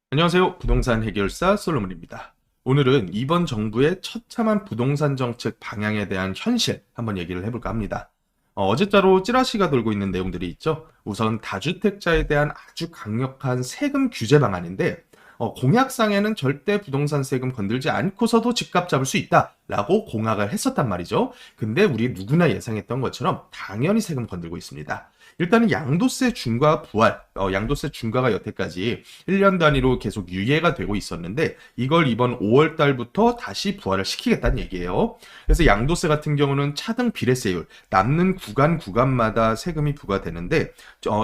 안녕하세요. 부동산 해결사 솔로몬입니다. 오늘은 이번 정부의 처참한 부동산 정책 방향에 대한 현실 한번 얘기를 해볼까 합니다. 어제자로 찌라시가 돌고 있는 내용들이 있죠. 우선 다주택자에 대한 아주 강력한 세금 규제 방안인데 공약상에는 절대 부동산 세금 건들지 않고서도 집값 잡을 수 있다라고 공약을 했었단 말이죠. 근데 우리 누구나 예상했던 것처럼 당연히 세금 건들고 있습니다. 일단은 양도세 중과 부활, 양도세 중과가 여태까지 1년 단위로 계속 유예가 되고 있었는데 이걸 이번 5월 달부터 다시 부활을 시키겠다는 얘기예요. 그래서 양도세 같은 경우는 차등 비례세율, 남는 구간마다 세금이 부과되는데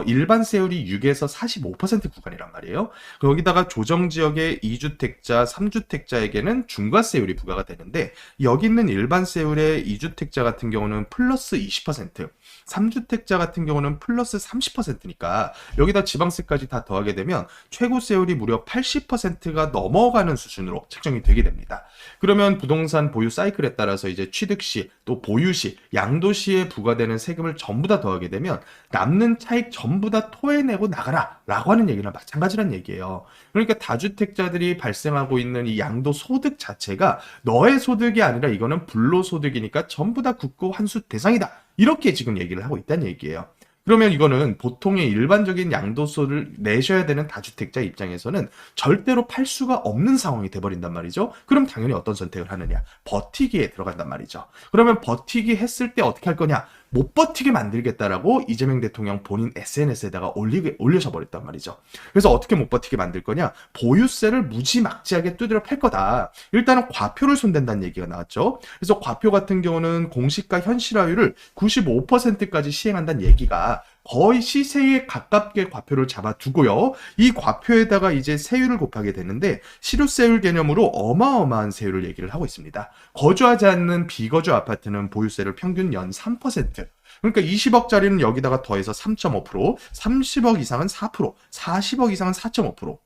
일반 세율이 6에서 45% 구간이란 말이에요. 거기다가 조정 지역의 2주택자, 3주택자에게는 중과세율이 부과가 되는데 여기 있는 일반 세율의 2주택자 같은 경우는 플러스 20%, 3주택자 같은 경우는 플러스 30%니까 여기다 지방세까지 다 더하게 되면 최고 세율이 무려 80%가 넘어가는 수준으로 책정이 되게 됩니다. 그러면 부동산 보유 사이클에 따라서 이제 취득 시, 또 보유 시, 양도 시에 부과되는 세금을 전부 다 더하게 되면 남는 차익 전부 다 토해내고 나가라 라고 하는 얘기랑 마찬가지란 얘기예요. 그러니까 다주택자들이 발생하고 있는 이 양도 소득 자체가 너의 소득이 아니라 이거는 불로소득이니까 전부 다 국고 환수 대상이다. 이렇게 지금 얘기를 하고 있다는 얘기예요. 그러면 이거는 보통의 일반적인 양도소를 내셔야 되는 다주택자 입장에서는 절대로 팔 수가 없는 상황이 돼버린단 말이죠. 그럼 당연히 어떤 선택을 하느냐? 버티기에 들어간단 말이죠. 그러면 버티기 했을 때 어떻게 할 거냐? 못 버티게 만들겠다라고 이재명 대통령 본인 SNS에다가 올려져 버렸단 말이죠. 그래서 어떻게 못 버티게 만들 거냐? 보유세를 무지막지하게 두드려 팰 거다. 일단은 과표를 손댄다는 얘기가 나왔죠. 그래서 과표 같은 경우는 공시가 현실화율을 95%까지 시행한다는 얘기가 거의 시세에 가깝게 과표를 잡아두고요. 이 과표에다가 이제 세율을 곱하게 되는데 실효세율 개념으로 어마어마한 세율을 얘기를 하고 있습니다. 거주하지 않는 비거주 아파트는 보유세를 평균 연 3%. 그러니까 20억짜리는 여기다가 더해서 3.5%, 30억 이상은 4%, 40억 이상은 4.5%.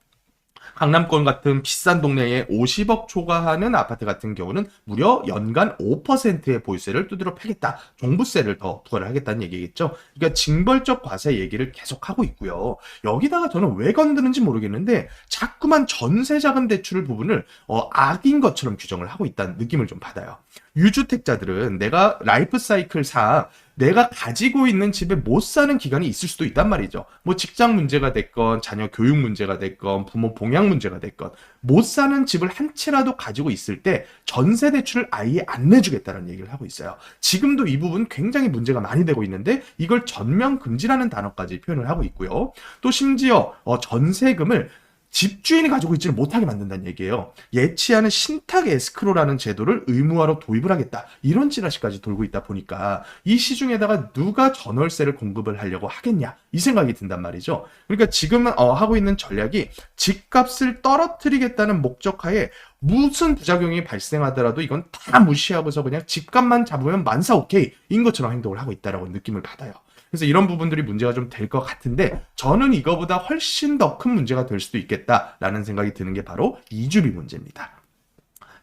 강남권 같은 비싼 동네에 50억 초과하는 아파트 같은 경우는 무려 연간 5%의 보유세를 두드려 패겠다. 종부세를 더 부과를 하겠다는 얘기겠죠. 그러니까 징벌적 과세 얘기를 계속하고 있고요. 여기다가 저는 왜 건드는지 모르겠는데 자꾸만 전세자금 대출 부분을 악인 것처럼 규정을 하고 있다는 느낌을 좀 받아요. 유주택자들은 내가 라이프 사이클상 내가 가지고 있는 집에 못 사는 기간이 있을 수도 있단 말이죠. 뭐 직장 문제가 됐건 자녀 교육 문제가 됐건 부모 봉양 문제가 됐건 못 사는 집을 한 채라도 가지고 있을 때 전세 대출을 아예 안 내주겠다는 얘기를 하고 있어요. 지금도 이 부분 굉장히 문제가 많이 되고 있는데 이걸 전면 금지라는 단어까지 표현을 하고 있고요. 또 심지어 전세금을 집주인이 가지고 있지를 못하게 만든다는 얘기예요. 예치하는 신탁 에스크로라는 제도를 의무화로 도입을 하겠다. 이런 찌라시까지 돌고 있다 보니까 이 시중에다가 누가 전월세를 공급을 하려고 하겠냐 이 생각이 든단 말이죠. 그러니까 지금 하고 있는 전략이 집값을 떨어뜨리겠다는 목적하에 무슨 부작용이 발생하더라도 이건 다 무시하고서 그냥 집값만 잡으면 만사 오케이 인 것처럼 행동을 하고 있다라고 느낌을 받아요. 그래서 이런 부분들이 문제가 좀 될 것 같은데 저는 이거보다 훨씬 더 큰 문제가 될 수도 있겠다라는 생각이 드는 게 바로 이주비 문제입니다.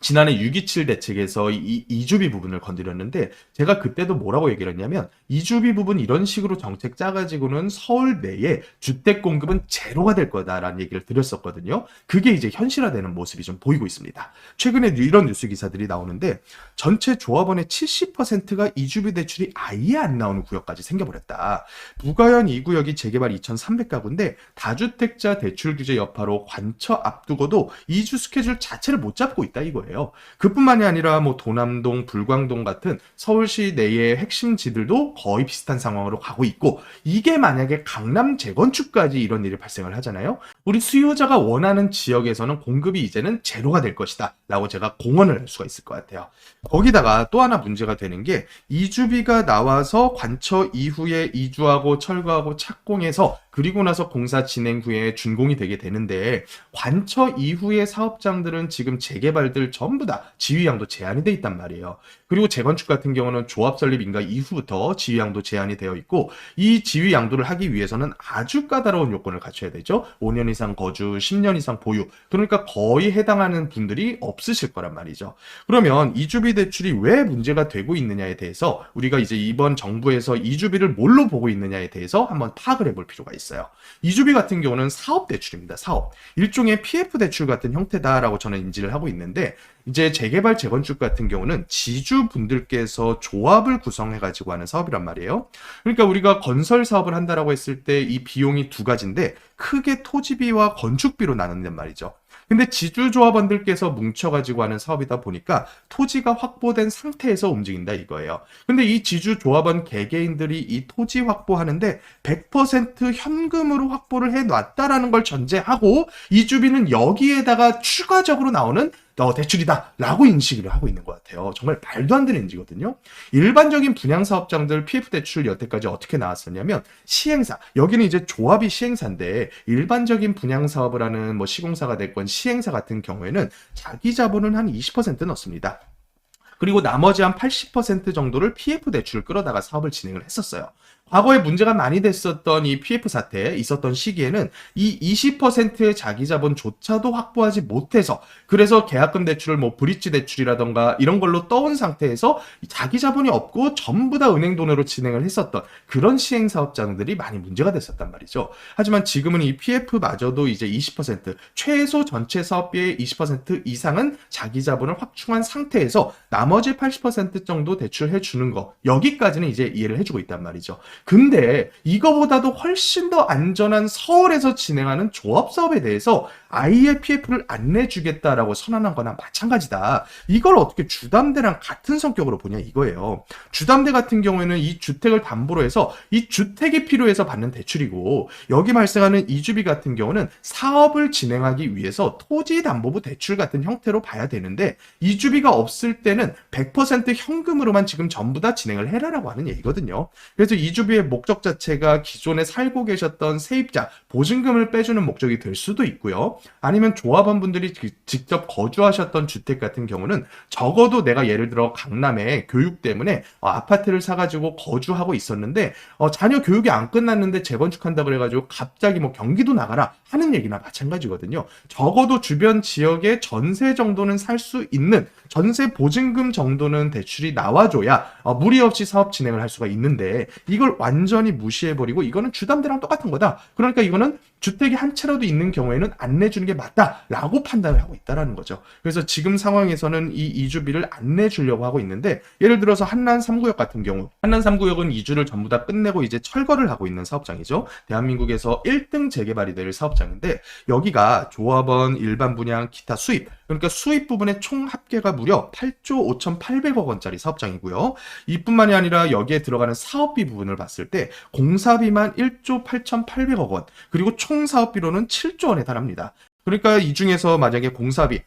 지난해 6.27 대책에서 이 이주비 부분을 건드렸는데 제가 그때도 뭐라고 얘기를 했냐면 이주비 부분 이런 식으로 정책 짜가지고는 서울 내에 주택 공급은 제로가 될 거다라는 얘기를 드렸었거든요. 그게 이제 현실화되는 모습이 좀 보이고 있습니다. 최근에 이런 뉴스 기사들이 나오는데 전체 조합원의 70%가 이주비 대출이 아예 안 나오는 구역까지 생겨버렸다. 부가현 2구역이 재개발 2,300가구인데 다주택자 대출 규제 여파로 관처 앞두고도 이주 스케줄 자체를 못 잡고 있다 이거예요. 그뿐만이 아니라 뭐 도남동, 불광동 같은 서울시 내의 핵심지들도 거의 비슷한 상황으로 가고 있고 이게 만약에 강남 재건축까지 이런 일이 발생을 하잖아요. 우리 수요자가 원하는 지역에서는 공급이 이제는 제로가 될 것이다 라고 제가 공언을 할 수가 있을 것 같아요. 거기다가 또 하나 문제가 되는 게 이주비가 나와서 관처 이후에 이주하고 철거하고 착공해서 그리고 나서 공사 진행 후에 준공이 되게 되는데 관처 이후의 사업장들은 지금 재개발들 전부 다 지위양도 제한이 돼 있단 말이에요. 그리고 재건축 같은 경우는 조합 설립 인가 이후부터 지위양도 제한이 되어 있고 이 지위양도를 하기 위해서는 아주 까다로운 요건을 갖춰야 되죠. 5년 이상 거주, 10년 이상 보유. 그러니까 거의 해당하는 분들이 없으실 거란 말이죠. 그러면 이주비 대출이 왜 문제가 되고 있느냐에 대해서 우리가 이제 이번 정부에서 이주비를 뭘로 보고 있느냐에 대해서 한번 파악을 해볼 필요가 있습니다. 있어요. 이주비 같은 경우는 사업 대출입니다. 사업. 일종의 PF 대출 같은 형태다라고 저는 인지를 하고 있는데, 이제 재개발 재건축 같은 경우는 지주분들께서 조합을 구성해가지고 하는 사업이란 말이에요. 그러니까 우리가 건설 사업을 한다라고 했을 때 이 비용이 두 가지인데 크게 토지비와 건축비로 나눈단 말이죠. 근데 지주조합원들께서 뭉쳐가지고 하는 사업이다 보니까 토지가 확보된 상태에서 움직인다 이거예요. 근데 이 지주조합원 개개인들이 이 토지 확보하는데 100% 현금으로 확보를 해놨다라는 걸 전제하고 이주비는 여기에다가 추가적으로 나오는 대출이다 라고 인식을 하고 있는 것 같아요. 정말 말도 안 되는 인지거든요. 일반적인 분양사업장들 PF 대출 여태까지 어떻게 나왔었냐면 시행사, 여기는 이제 조합이 시행사인데 일반적인 분양사업을 하는 뭐 시공사가 됐건 시행사 같은 경우에는 자기 자본은 한 20% 넣습니다. 그리고 나머지 한 80% 정도를 PF 대출을 끌어다가 사업을 진행을 했었어요. 과거에 문제가 많이 됐었던 이 PF 사태에 있었던 시기에는 이 20%의 자기 자본조차도 확보하지 못해서, 그래서 계약금 대출을 뭐 브릿지 대출이라던가 이런 걸로 떠온 상태에서 자기 자본이 없고 전부 다 은행 돈으로 진행을 했었던 그런 시행 사업장들이 많이 문제가 됐었단 말이죠. 하지만 지금은 이 PF마저도 이제 20%, 최소 전체 사업비의 20% 이상은 자기 자본을 확충한 상태에서 나머지 80% 정도 대출해 주는 거, 여기까지는 이제 이해를 해주고 있단 말이죠. 근데 이거보다도 훨씬 더 안전한 서울에서 진행하는 조합 사업에 대해서 아예 PF를 안 내주겠다라고 선언한 거나 마찬가지다. 이걸 어떻게 주담대랑 같은 성격으로 보냐 이거예요. 주담대 같은 경우에는 이 주택을 담보로 해서 이 주택이 필요해서 받는 대출이고, 여기 발생하는 이주비 같은 경우는 사업을 진행하기 위해서 토지담보부 대출 같은 형태로 봐야 되는데, 이주비가 없을 때는 100% 현금으로만 지금 전부 다 진행을 해라라고 하는 얘기거든요. 그래서 이주비의 목적 자체가 기존에 살고 계셨던 세입자 보증금을 빼주는 목적이 될 수도 있고요. 아니면 조합원분들이 직접 거주하셨던 주택 같은 경우는 적어도 내가 예를 들어 강남에 교육 때문에 아파트를 사가지고 거주하고 있었는데 자녀 교육이 안 끝났는데 재건축한다 그래가지고 갑자기 뭐 경기도 나가라 하는 얘기나 마찬가지거든요. 적어도 주변 지역에 전세 정도는 살 수 있는, 전세 보증금 정도는 대출이 나와줘야 무리 없이 사업 진행을 할 수가 있는데, 이걸 완전히 무시해버리고 이거는 주담대랑 똑같은 거다. 그러니까 이거는 주택이 한 채라도 있는 경우에는 안 내주는 게 맞다라고 판단을 하고 있다라는 거죠. 그래서 지금 상황에서는 이 이주비를 안 내주려고 하고 있는데, 예를 들어서 한남 3구역 같은 경우, 한남 3구역은 이주를 전부 다 끝내고 이제 철거를 하고 있는 사업장이죠. 대한민국에서 1등 재개발이 될 사업장인데, 여기가 조합원, 일반 분양, 기타 수입, 그러니까 수입 부분의 총 합계가 무려 8조 5,800억 원짜리 사업장이고요. 이뿐만이 아니라 여기에 들어가는 사업비 부분을 봤을 때 공사비만 1조 8,800억 원, 그리고 총 사업비로는 7조 원에 달합니다. 그러니까 이 중에서 만약에 공사비,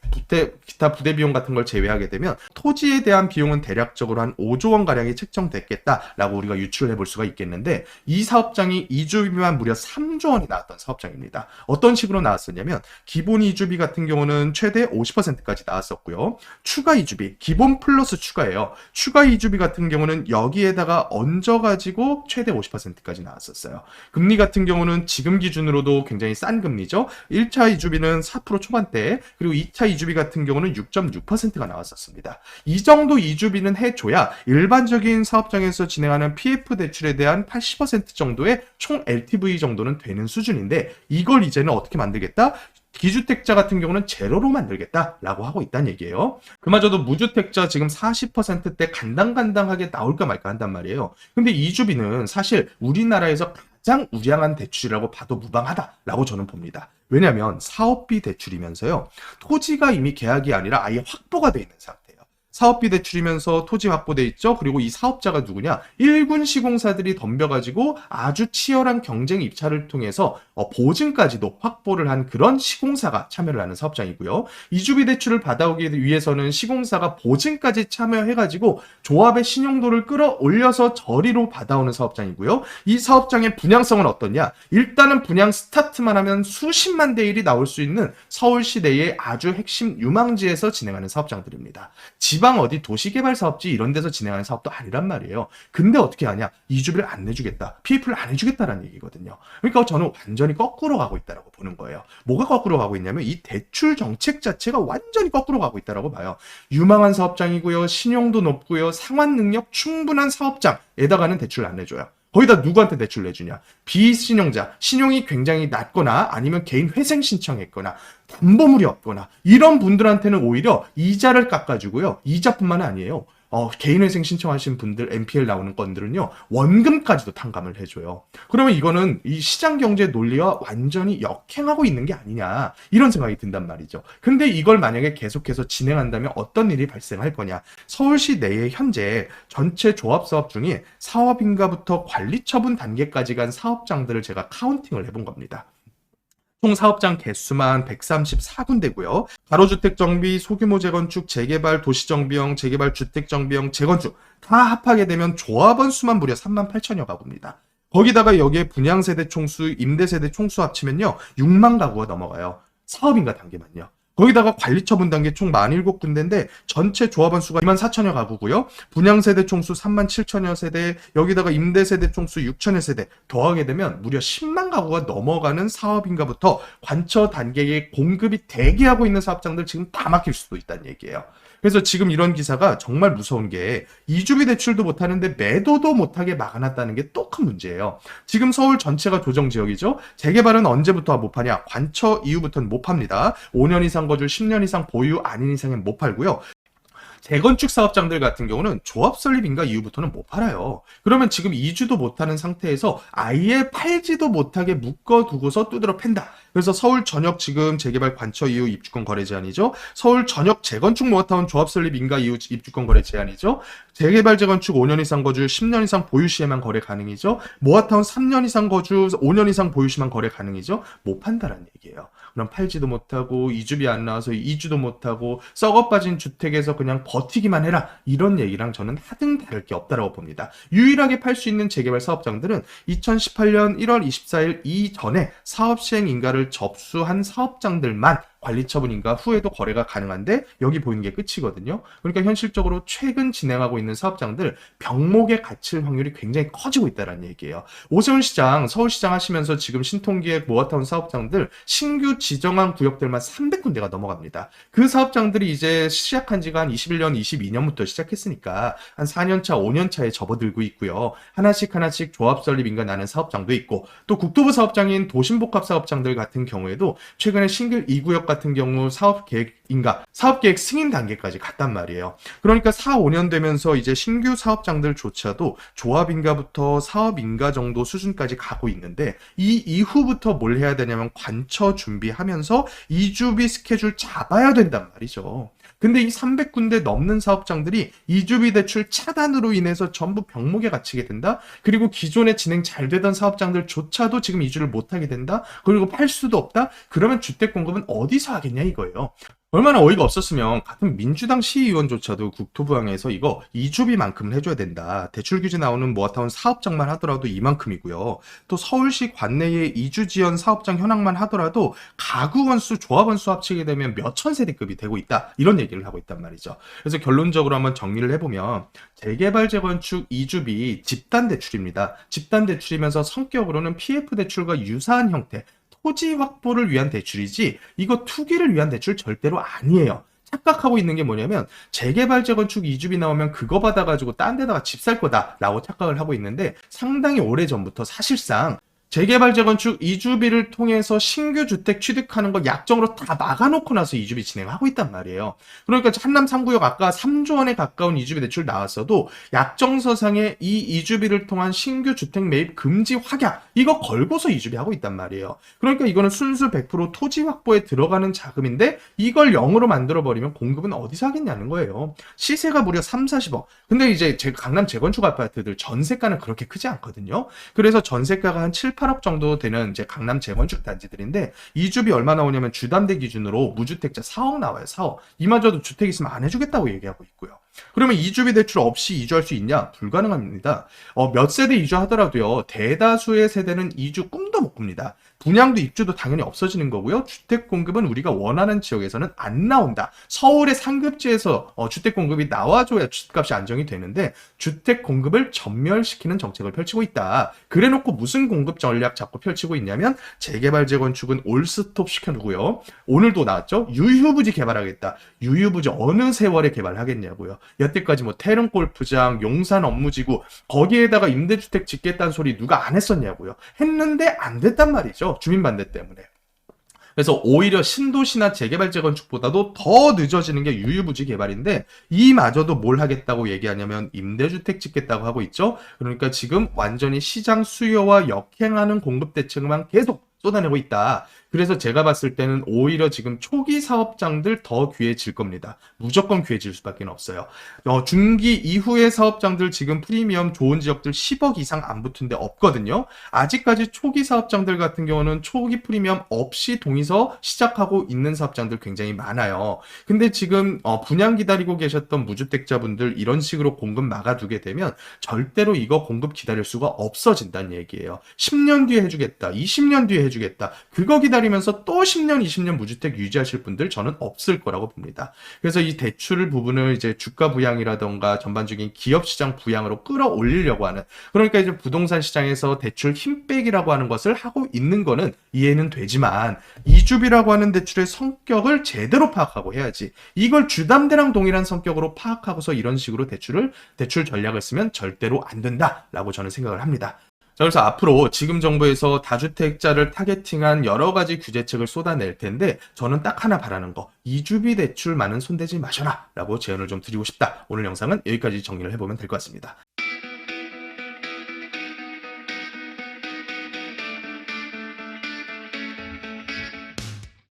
기타 부대 비용 같은 걸 제외하게 되면 토지에 대한 비용은 대략적으로 한 5조 원 가량이 책정됐겠다라고 우리가 유출을 해볼 수가 있겠는데, 이 사업장이 이주비만 무려 3조 원이 나왔던 사업장입니다. 어떤 식으로 나왔었냐면 기본 이주비 같은 경우는 최대 50%까지 나왔었고요. 추가 이주비, 기본 플러스 추가예요. 추가 이주비 같은 경우는 여기에다가 얹어가지고 최대 50%까지 나왔었어요. 금리 같은 경우는 지금 기준으로도 굉장히 싼 금리죠. 1차 이주비는 4% 초반대, 그리고 2차 이주비 같은 경우는 6.6%가 나왔었습니다. 이 정도 이주비는 해줘야 일반적인 사업장에서 진행하는 PF 대출에 대한 80% 정도의 총 LTV 정도는 되는 수준인데, 이걸 이제는 어떻게 만들겠다? 기주택자 같은 경우는 제로로 만들겠다라고 하고 있다는 얘기예요. 그마저도 무주택자 지금 40%대 간당간당하게 나올까 말까 한단 말이에요. 근데 이주비는 사실 우리나라에서 가장 우량한 대출이라고 봐도 무방하다라고 저는 봅니다. 왜냐하면 사업비 대출이면서요, 토지가 이미 계약이 아니라 아예 확보가 돼 있는 상태예요. 사업비 대출이면서 토지 확보돼 있죠. 그리고 이 사업자가 누구냐? 1군 시공사들이 덤벼가지고 아주 치열한 경쟁 입찰을 통해서 보증까지도 확보를 한 그런 시공사가 참여를 하는 사업장이고요. 이주비 대출을 받아오기 위해서는 시공사가 보증까지 참여해가지고 조합의 신용도를 끌어올려서 저리로 받아오는 사업장이고요. 이 사업장의 분양성은 어떠냐? 일단은 분양 스타트만 하면 수십만 대 1이 나올 수 있는 서울시 내의 아주 핵심 유망지에서 진행하는 사업장들입니다. 지방 어디 도시개발 사업지 이런 데서 진행하는 사업도 아니란 말이에요. 근데 어떻게 하냐? 이주비를 안 내주겠다, PF를 안 해주겠다라는 얘기거든요. 그러니까 저는 완전히 거꾸로 가고 있다라고 보는 거예요. 뭐가 거꾸로 가고 있냐면 이 대출 정책 자체가 완전히 거꾸로 가고 있다라고 봐요. 유망한 사업장이고요, 신용도 높고요, 상환 능력 충분한 사업장에다가는 대출을 안 내줘요. 거기다 누구한테 대출 내주냐? 비신용자, 신용이 굉장히 낮거나 아니면 개인 회생 신청했거나 담보물이 없거나 이런 분들한테는 오히려 이자를 깎아주고요. 이자뿐만 아니에요. 개인회생 신청하신 분들 NPL 나오는 건들은요, 원금까지도 탕감을 해줘요. 그러면 이거는 이 시장 경제 논리와 완전히 역행하고 있는 게 아니냐, 이런 생각이 든단 말이죠. 근데 이걸 만약에 계속해서 진행한다면 어떤 일이 발생할 거냐. 서울시 내에 현재 전체 조합사업 중에 사업인가부터 관리처분 단계까지 간 사업장들을 제가 카운팅을 해본 겁니다. 총 사업장 개수만 134군데고요. 가로주택 정비, 소규모 재건축, 재개발, 도시정비형, 재개발 주택정비형, 재건축 다 합하게 되면 조합원 수만 무려 38,000여 가구입니다. 거기다가 여기에 분양세대 총수, 임대세대 총수 합치면요 6만 가구가 넘어가요. 사업인가 단계만요. 거기다가 관리처분 단계 총 47군데인데 전체 조합원 수가 24,000여 가구고요. 분양세대 총수 37,000여 세대, 여기다가 임대세대 총수 6,000여 세대 더하게 되면 무려 10만 가구가 넘어가는 사업인가부터 관처 단계에 공급이 대기하고 있는 사업장들 지금 다 막힐 수도 있다는 얘기예요. 그래서 지금 이런 기사가 정말 무서운 게 이주비 대출도 못하는데 매도도 못하게 막아놨다는 게 또 큰 문제예요. 지금 서울 전체가 조정지역이죠. 재개발은 언제부터 못 파냐? 관처 이후부터는 못 팝니다. 5년 이상 거주, 10년 이상 보유 아닌 이상은 못 팔고요. 재건축 사업장들 같은 경우는 조합 설립인가 이후부터는 못 팔아요. 그러면 지금 이주도 못하는 상태에서 아예 팔지도 못하게 묶어두고서 두드러 팬다. 그래서 서울 전역 지금 재개발 관처 이후 입주권 거래 제한이죠. 서울 전역 재건축 모아타운 조합 설립인가 이후 입주권 거래 제한이죠. 재개발 재건축 5년 이상 거주, 10년 이상 보유 시에만 거래 가능이죠. 모아타운 3년 이상 거주, 5년 이상 보유 시만 거래 가능이죠. 못 판다라는 얘기예요. 그럼 팔지도 못하고 이주비 안 나와서 이주도 못하고 썩어 빠진 주택에서 그냥 버티기만 해라, 이런 얘기랑 저는 하등 다를 게 없다라고 봅니다. 유일하게 팔 수 있는 재개발 사업장들은 2018년 1월 24일 이전에 사업 시행 인가를 접수한 사업장들만 관리처분인가 후에도 거래가 가능한데 여기 보이는 게 끝이거든요. 그러니까 현실적으로 최근 진행하고 있는 사업장들 병목에 갇힐 확률이 굉장히 커지고 있다는 얘기예요. 오세훈 시장, 서울시장 하시면서 지금 신통기획 모아타운 사업장들 신규 지정한 구역들만 300군데가 넘어갑니다. 그 사업장들이 이제 시작한 지가 한 21년, 22년부터 시작했으니까 한 4년차, 5년차에 접어들고 있고요. 하나씩 조합 설립인가 나는 사업장도 있고, 또 국토부 사업장인 도심복합 사업장들 같은 경우에도 최근에 신길 2구역 같은 경우 사업계획 승인 단계까지 갔단 말이에요. 그러니까 4, 5년 되면서 이제 신규 사업장들조차도 조합인가부터 사업인가 정도 수준까지 가고 있는데, 이 이후부터 뭘 해야 되냐면 관처 준비하면서 이주비 스케줄 잡아야 된단 말이죠. 근데 이 300군데 넘는 사업장들이 이주비 대출 차단으로 인해서 전부 병목에 갇히게 된다. 그리고 기존에 진행 잘 되던 사업장들조차도 지금 이주를 못하게 된다. 그리고 팔 수도 없다. 그러면 주택 공급은 어디서 하겠냐 이거예요. 얼마나 어이가 없었으면 같은 민주당 시의원조차도 국토부항에서 이거 이주비만큼은 해줘야 된다. 대출 규제 나오는 모아타운 사업장만 하더라도 이만큼이고요. 또 서울시 관내의 이주 지원 사업장 현황만 하더라도 가구 건수, 조합원 수 합치게 되면 몇천 세대급이 되고 있다. 이런 얘기를 하고 있단 말이죠. 그래서 결론적으로 한번 정리를 해보면 재개발 재건축 이주비 집단 대출입니다. 집단 대출이면서 성격으로는 PF 대출과 유사한 형태, 토지 확보를 위한 대출이지 이거 투기를 위한 대출 절대로 아니에요. 착각하고 있는 게 뭐냐면 재개발 재건축 이주비 나오면 그거 받아가지고 딴 데다가 집 살 거다라고 착각을 하고 있는데, 상당히 오래전부터 사실상 재개발 재건축 이주비를 통해서 신규 주택 취득하는 거 약정으로 다 막아놓고 나서 이주비 진행하고 있단 말이에요. 그러니까 한남 3구역 아까 3조 원에 가까운 이주비 대출 나왔어도 약정서상에 이 이주비를 통한 신규 주택 매입 금지 확약 이거 걸고서 이주비하고 있단 말이에요. 그러니까 이거는 순수 100% 토지 확보에 들어가는 자금인데 이걸 0으로 만들어버리면 공급은 어디서 하겠냐는 거예요. 시세가 무려 3, 40억. 근데 이제 강남 재건축 아파트들 전세가는 그렇게 크지 않거든요. 그래서 전세가가 한 7, 8억 정도 되는 이제 강남 재건축 단지들인데 이주비 얼마 나오냐면 주담대 기준으로 무주택자 4억 나와요. 4억. 이마저도 주택 있으면 안 해주겠다고 얘기하고 있고요. 그러면 이주비 대출 없이 이주할 수 있냐? 불가능합니다. 몇 세대 이주하더라도요, 대다수의 세대는 이주 꿈도 못 꿉니다. 분양도 입주도 당연히 없어지는 거고요. 주택 공급은 우리가 원하는 지역에서는 안 나온다. 서울의 상급지에서 주택 공급이 나와줘야 집값이 안정이 되는데 주택 공급을 전멸시키는 정책을 펼치고 있다. 그래놓고 무슨 공급 전략 자꾸 펼치고 있냐면 재개발 재건축은 올스톱 시켜놓고요. 오늘도 나왔죠. 유휴부지 개발하겠다. 유휴부지 어느 세월에 개발하겠냐고요. 여태까지 뭐 태릉 골프장, 용산 업무지구 거기에다가 임대주택 짓겠다는 소리 누가 안 했었냐고요. 했는데 안 됐단 말이죠. 주민 반대 때문에. 그래서 오히려 신도시나 재개발 재건축보다도 더 늦어지는 게 유휴부지 개발인데 이마저도 뭘 하겠다고 얘기하냐면 임대주택 짓겠다고 하고 있죠. 그러니까 지금 완전히 시장 수요와 역행하는 공급 대책만 계속 쏟아내고 있다. 그래서 제가 봤을 때는 오히려 지금 초기 사업장들 더 귀해질 겁니다. 무조건 귀해질 수밖에 없어요. 중기 이후의 사업장들 지금 프리미엄 좋은 지역들 10억 이상 안 붙은 데 없거든요. 아직까지 초기 사업장들 같은 경우는 초기 프리미엄 없이 동의서 시작하고 있는 사업장들 굉장히 많아요. 근데 지금 분양 기다리고 계셨던 무주택자분들 이런 식으로 공급 막아두게 되면 절대로 이거 공급 기다릴 수가 없어진다는 얘기예요. 10년 뒤에 해주겠다. 20년 뒤에 해주겠다. 그거 기다리면서 또 10년, 20년 무주택 유지하실 분들 저는 없을 거라고 봅니다. 그래서 이 대출 부분을 이제 주가 부양이라던가 전반적인 기업 시장 부양으로 끌어올리려고 하는, 그러니까 이제 부동산 시장에서 대출 힘 빼기라고 하는 것을 하고 있는 거는 이해는 되지만 이주비라고 하는 대출의 성격을 제대로 파악하고 해야지. 이걸 주담대랑 동일한 성격으로 파악하고서 이런 식으로 대출 전략을 쓰면 절대로 안 된다라고 저는 생각을 합니다. 자, 그래서 앞으로 지금 정부에서 다주택자를 타겟팅한 여러 가지 규제책을 쏟아낼 텐데 저는 딱 하나 바라는 거, 이주비 대출 많은 손대지 마셔라 라고 제안을 좀 드리고 싶다. 오늘 영상은 여기까지 정리를 해보면 될 것 같습니다.